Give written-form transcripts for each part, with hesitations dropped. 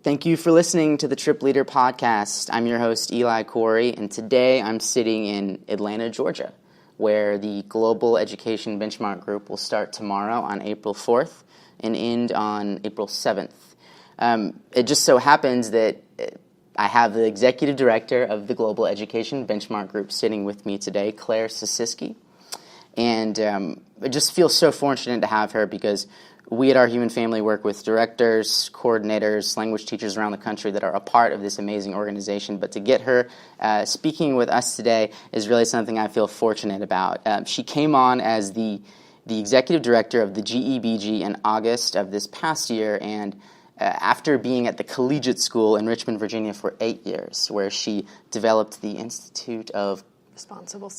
Thank you for listening to the Trip Leader Podcast. I'm your host, Ely Khoury, and today I'm sitting in Atlanta, Georgia, where the Global Education Benchmark Group will start tomorrow on April 4th and end on April 7th. It just so happens that I have the Executive Director of the Global Education Benchmark Group sitting with me today, Claire Sisiski, and I just feel so fortunate to have her because we at Our Human Family work with directors, coordinators, language teachers around the country that are a part of this amazing organization. But to get her speaking with us today is really something I feel fortunate about. She came on as the executive director of the GEBG in August of this past year, and after being at the collegiate school in Richmond, Virginia for 8 years, where she developed the Institute of Responsible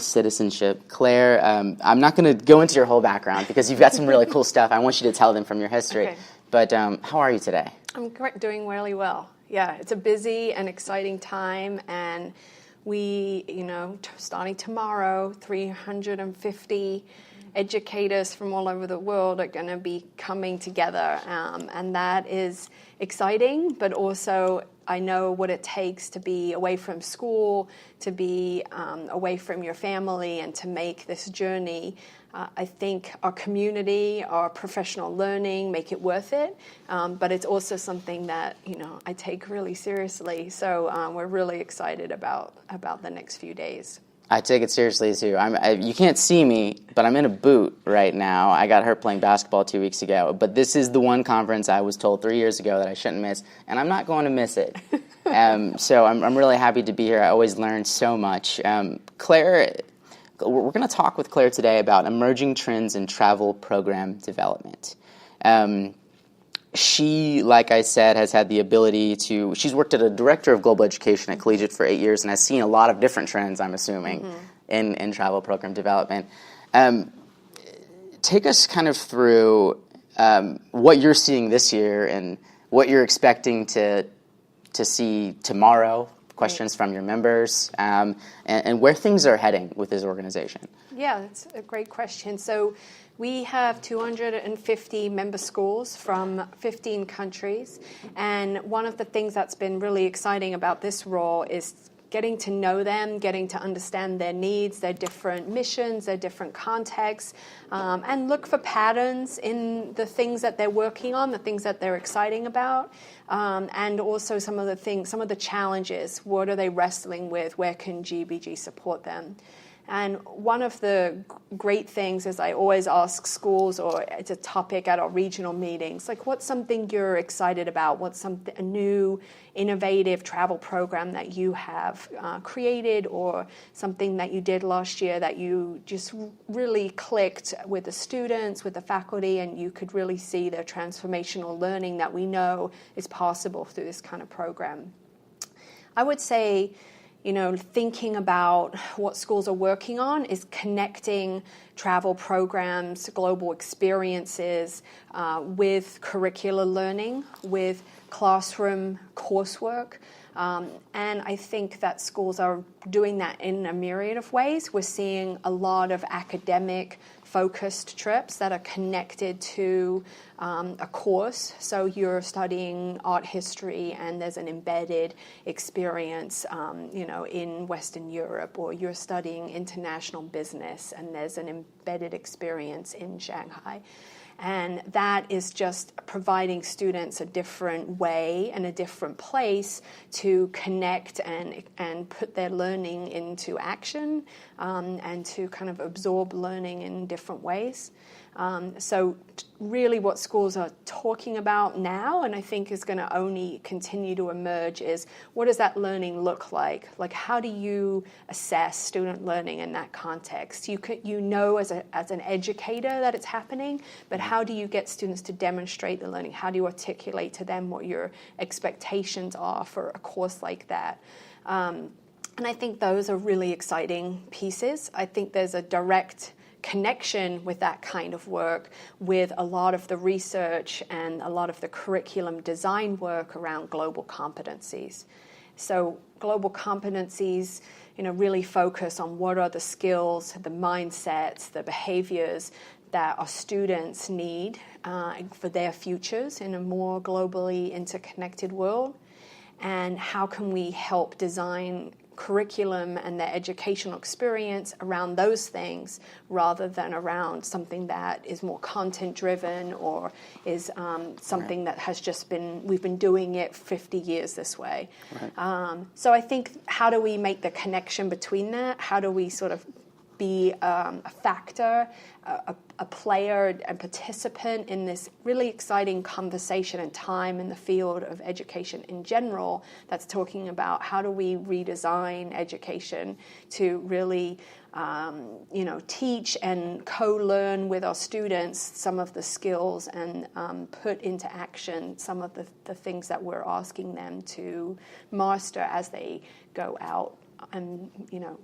Citizenship. Claire, I'm not going to go into your whole background because you've got some really cool stuff. I want you to tell them from your history. Okay. But how are you today? I'm doing really well. Yeah, it's a busy and exciting time, and we, starting tomorrow, 350 educators from all over the world are going to be coming together, and that is exciting, but also I know what it takes to be away from school, to be away from your family, and to make this journey. I think our community, our professional learning make it worth it, but it's also something that I take really seriously. So we're really excited about the next few days. I take it seriously, too. You can't see me, but I'm in a boot right now. I got hurt playing basketball 2 weeks ago. But this is the one conference I was told 3 years ago that I shouldn't miss, and I'm not going to miss it. So I'm really happy to be here. I always learn so much. Claire, we're going to talk with Claire today about emerging trends in travel program development. She, like I said, has had the ability to, she's worked as a director of global education at Collegiate for 8 years and has seen a lot of different trends, I'm assuming, in travel program development. Take us kind of through what you're seeing this year and what you're expecting to see tomorrow, questions from your members, and where things are heading with this organization. Yeah, that's a great question. So we have 250 member schools from 15 countries, and one of the things that's been really exciting about this role is getting to know them, getting to understand their needs, their different missions, their different contexts, and look for patterns in the things that they're working on, the things that they're exciting about, and also some of the challenges. What are they wrestling with? Where can GBG support them? And one of the great things is I always ask schools, or it's a topic at our regional meetings, like what's something you're excited about? What's a new, innovative travel program that you have created, or something that you did last year that you just really clicked with the students, with the faculty, and you could really see the transformational learning that we know is possible through this kind of program. I would say, thinking about what schools are working on is connecting travel programs, global experiences with curricular learning, with classroom coursework. And I think that schools are doing that in a myriad of ways. We're seeing a lot of academic focused trips that are connected to a course. So you're studying art history and there's an embedded experience, in Western Europe, or you're studying international business and there's an embedded experience in Shanghai. And that is just providing students a different way and a different place to connect and put their learning into action, and to kind of absorb learning in different ways. So really what schools are talking about now, and I think is going to only continue to emerge, is what does that learning look like? Like, how do you assess student learning in that context? You know as an educator that it's happening, but how do you get students to demonstrate the learning? How do you articulate to them what your expectations are for a course like that? And I think those are really exciting pieces. I think there's a direct connection with that kind of work with a lot of the research and a lot of the curriculum design work around global competencies. So global competencies, really focus on what are the skills, the mindsets, the behaviors that our students need for their futures in a more globally interconnected world, and how can we help design curriculum and their educational experience around those things rather than around something that is more content driven or is something that has just been, we've been doing it 50 years this way. So I think, how do we make the connection between that? How do we sort of be a factor, a player, a participant in this really exciting conversation and time in the field of education in general that's talking about how do we redesign education to really teach and co-learn with our students some of the skills and put into action some of the things that we're asking them to master as they go out and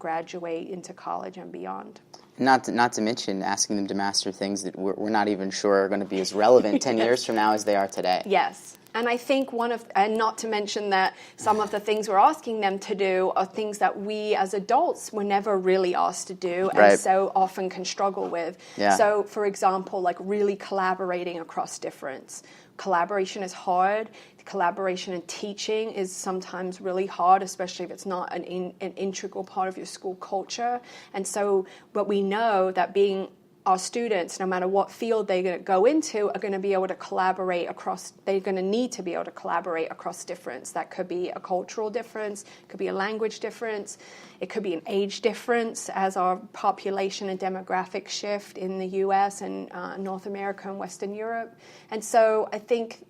graduate into college and beyond. Not to mention asking them to master things that we're not even sure are going to be as relevant 10 years from now as they are today. Yes. And I think and not to mention that some of the things we're asking them to do are things that we as adults were never really asked to do and so often can struggle with. Yeah. So, for example, like really collaborating across difference. Collaboration is hard. Collaboration in teaching is sometimes really hard, especially if it's not an integral part of your school culture. And so, but we know that our students, no matter what field they're going to go into, are going to be able to collaborate across, they're going to need to be able to collaborate across difference. That could be a cultural difference, it could be a language difference, it could be an age difference as our population and demographic shift in the US and North America and Western Europe. And so I think,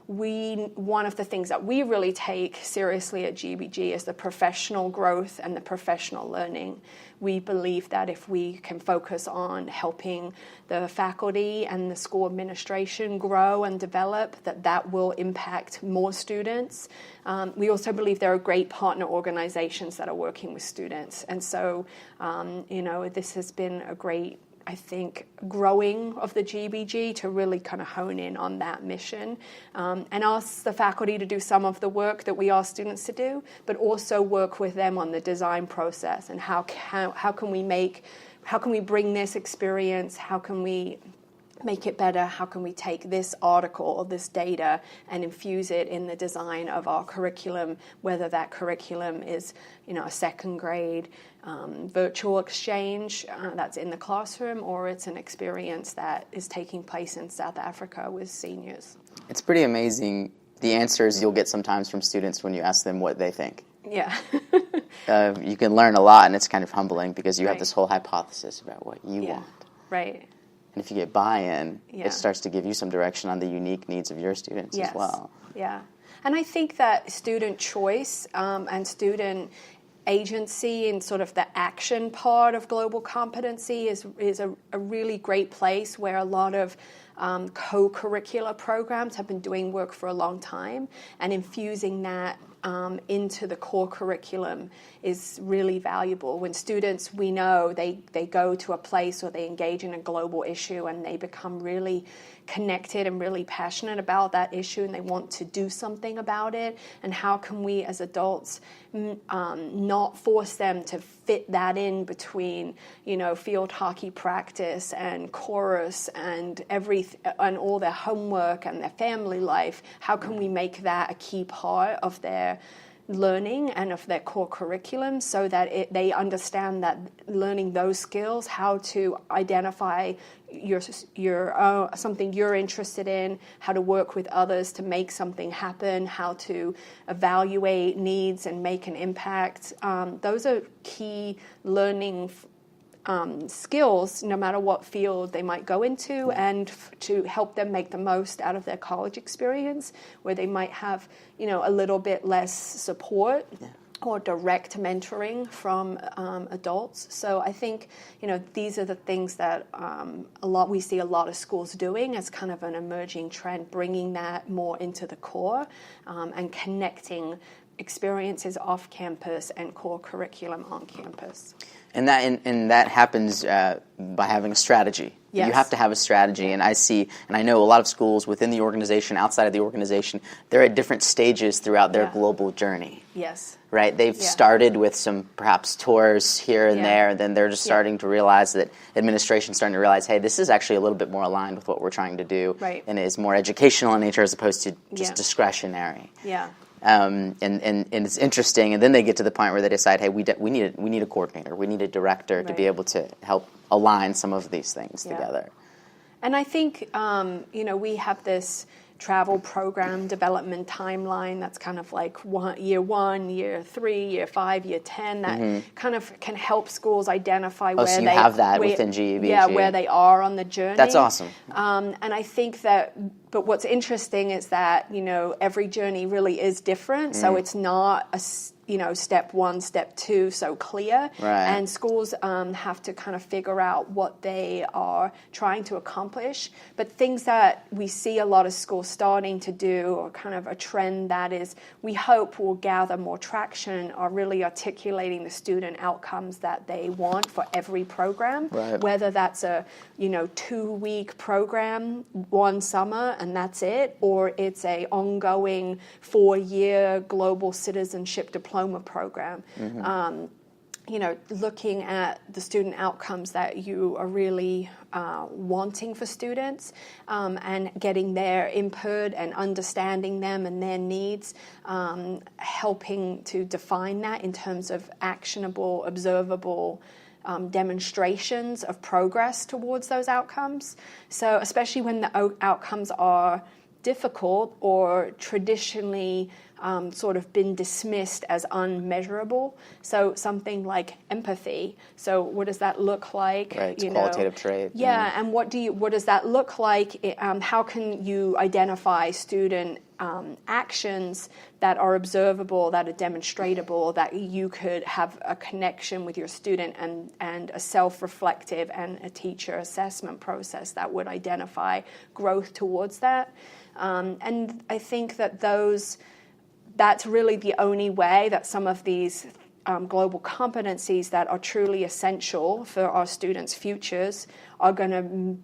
one of the things that we really take seriously at GBG is the professional growth and the professional learning. We believe that if we can focus on helping the faculty and the school administration grow and develop, that will impact more students. We also believe there are great partner organizations that are working with students. And so, this has been a great, I think, growing of the GBG to really kind of hone in on that mission and ask the faculty to do some of the work that we ask students to do, but also work with them on the design process and how can we bring this experience, how can we make it better, how can we take this article or this data and infuse it in the design of our curriculum, whether that curriculum is a second grade virtual exchange that's in the classroom, or it's an experience that is taking place in South Africa with seniors. It's pretty amazing the answers you'll get sometimes from students when you ask them what they think. Yeah. You can learn a lot, and it's kind of humbling because you have this whole hypothesis about what you want. Right. And if you get buy-in, it starts to give you some direction on the unique needs of your students as well. Yeah. And I think that student choice and student agency and sort of the action part of global competency is a really great place where a lot of co-curricular programs have been doing work for a long time, and infusing that into the core curriculum is really valuable. When students, we know, they go to a place or they engage in a global issue and they become really connected and really passionate about that issue and they want to do something about it, and how can we as adults not force them to fit that in between field hockey practice and chorus and and all their homework and their family life. How can we make that a key part of their learning and of their core curriculum so that they understand that learning those skills, how to identify your something you're interested in, how to work with others to make something happen, how to evaluate needs and make an impact. Those are key learning skills, no matter what field they might go into, and to help them make the most out of their college experience, where they might have, a little bit less support or direct mentoring from adults. So I think, these are the things that we see a lot of schools doing as kind of an emerging trend, bringing that more into the core and connecting experiences off campus and core curriculum on campus. And that happens by having a strategy. Yes. You have to have a strategy, and I know a lot of schools within the organization, outside of the organization, they're at different stages throughout their global journey. Yes. Right? They've started with some perhaps tours here and there, and then they're just starting to realize that administration's starting to realize, hey, this is actually a little bit more aligned with what we're trying to do, and it is more educational in nature as opposed to just discretionary. Yeah. And it's interesting, and then they get to the point where they decide, hey, we need a coordinator, we need a director to be able to help align some of these things together. And I think we have this travel program development timeline that's kind of like year 1, year 3, year 5, year 10 that kind of can help schools identify where so they have that within GEBG. Yeah, where they are on the journey. That's awesome. And I think that, but what's interesting is that every journey really is different. So it's not a step 1, step 2 so clear. Right. And schools have to kind of figure out what they are trying to accomplish. But things that we see a lot of schools starting to do, or kind of a trend that is, we hope will gather more traction, are really articulating the student outcomes that they want for every program. Right. Whether that's a 2-week program, one summer, and that's it, or it's a ongoing 4-year global citizenship diploma program. Looking at the student outcomes that you are really wanting for students, and getting their input and understanding them and their needs, helping to define that in terms of actionable, observable demonstrations of progress towards those outcomes. So especially when the outcomes are difficult or traditionally sort of been dismissed as unmeasurable. So something like empathy. So what does that look like? Right, it's a qualitative trait. Yeah, and what does that look like? How can you identify student actions that are observable, that are demonstratable, that you could have a connection with your student, and a self-reflective and a teacher assessment process that would identify growth towards that. And I think that that's really the only way that some of these global competencies that are truly essential for our students' futures are going to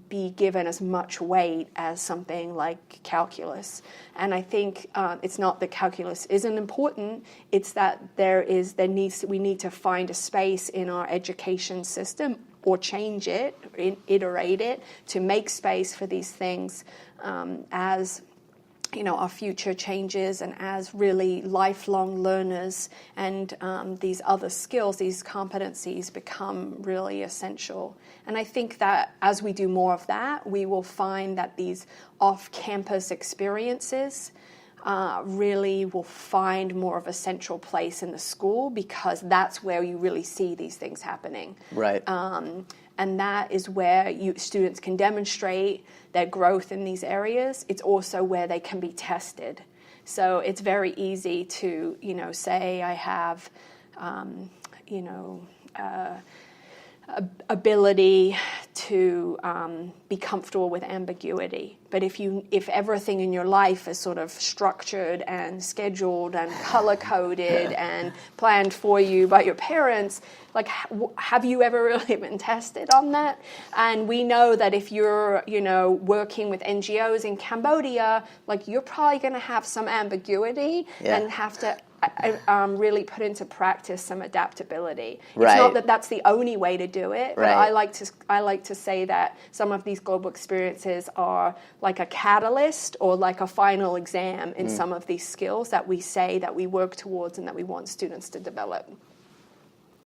be given as much weight as something like calculus. And I think it's not that calculus isn't important, it's that we need to find a space in our education system, or change it, iterate it, to make space for these things as our future changes, and as really lifelong learners, and these other skills, these competencies become really essential. And I think that as we do more of that, we will find that these off-campus experiences really will find more of a central place in the school, because that's where you really see these things happening. Right. And that is where students can demonstrate their growth in these areas. It's also where they can be tested. So it's very easy to, say I have, ability to be comfortable with ambiguity. But if everything in your life is sort of structured and scheduled and color-coded and planned for you by your parents, like, have you ever really been tested on that? And we know that if you're, working with NGOs in Cambodia, like, you're probably going to have some ambiguity and have to really put into practice some adaptability. Right. It's not that that's the only way to do it, but right. I like to say that some of these global experiences are like a catalyst or like a final exam in some of these skills that we say that we work towards and that we want students to develop.